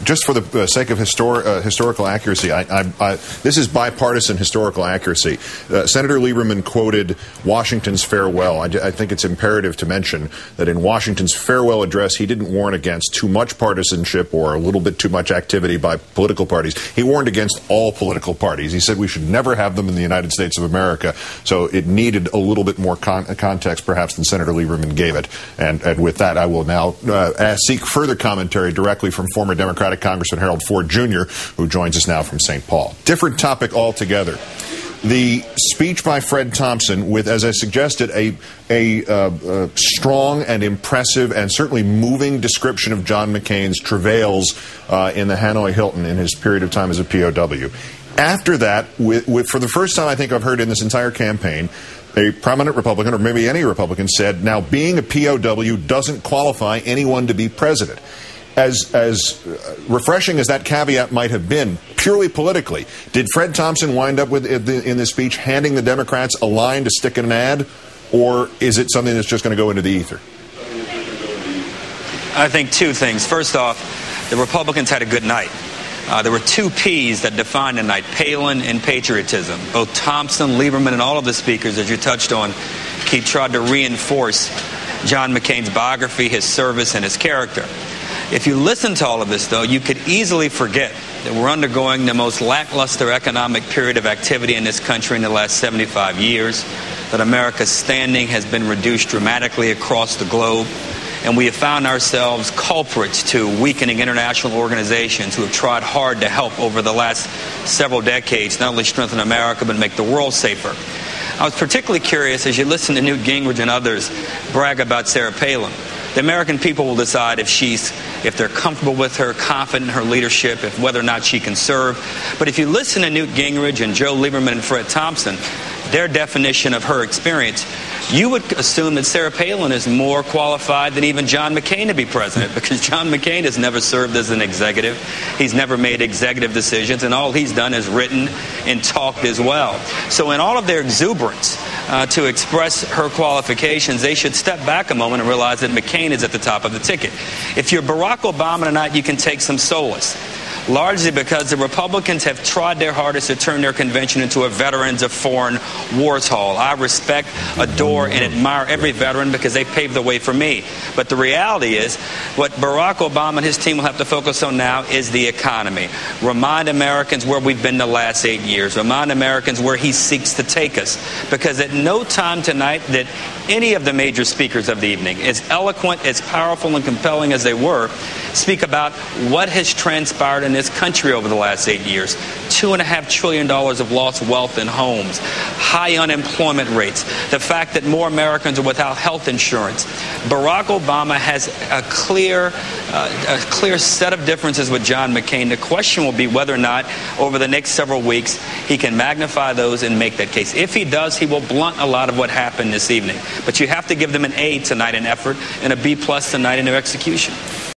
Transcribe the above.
just for the sake of historical accuracy, this is bipartisan historical accuracy. Senator Lieberman quoted Washington's farewell. I think it's imperative to mention that in Washington's farewell address, he didn't warn against too much partisanship or a little bit too much activity by political parties. He warned against all political parties. He said we should never have them in the United States of America. So it needed a little bit more context, perhaps, than Senator Lieberman gave it. And with that, I will now seek further commentary directly from former Democratic Congressman Harold Ford Jr., who joins us now from St. Paul. Different topic altogether. The speech by Fred Thompson with, as I suggested, a strong and impressive and certainly moving description of John McCain's travails in the Hanoi Hilton in his period of time as a POW. After that, for the first time I think I've heard in this entire campaign, a prominent Republican, or maybe any Republican, said, now being a POW doesn't qualify anyone to be president. As refreshing as that caveat might have been, purely politically, did Fred Thompson wind up with, in this speech, handing the Democrats a line to stick in an ad, or is it something that's just going to go into the ether? I think two things. First off, the Republicans had a good night. There were two P's that defined the night: Palin and patriotism. Both Thompson, Lieberman, and all of the speakers, as you touched on, tried to reinforce John McCain's biography, his service, and his character. If you listen to all of this, though, you could easily forget that we're undergoing the most lackluster economic period of activity in this country in the last 75 years, that America's standing has been reduced dramatically across the globe, and we have found ourselves culprits to weakening international organizations who have tried hard to help over the last several decades not only strengthen America but make the world safer. I was particularly curious as you listen to Newt Gingrich and others brag about Sarah Palin. The American people will decide if they're comfortable with her, confident in her leadership, whether or not she can serve. But if you listen to Newt Gingrich and Joe Lieberman and Fred Thompson, their definition of her experience, you would assume that Sarah Palin is more qualified than even John McCain to be president, because John McCain has never served as an executive. He's never made executive decisions, and all he's done is written and talked as well. So in all of their exuberance to express her qualifications, they should step back a moment and realize that McCain is at the top of the ticket. If you're Barack Obama tonight, you can take some solace, largely because the Republicans have tried their hardest to turn their convention into a Veterans of Foreign Wars hall. I respect, adore, and admire every veteran because they paved the way for me. But the reality is, what Barack Obama and his team will have to focus on now is the economy. Remind Americans where we've been the last 8 years. Remind Americans where he seeks to take us. Because at no time tonight that any of the major speakers of the evening, as eloquent, as powerful, and compelling as they were, speak about what has transpired in this country over the last 8 years. $2.5 trillion of lost wealth and homes, high unemployment rates, the fact that more Americans are without health insurance. Barack Obama has a clear set of differences with John McCain. The question will be whether or not over the next several weeks he can magnify those and make that case. If he does, he will blunt a lot of what happened this evening. But you have to give them an A tonight in effort and a B+ tonight in their execution.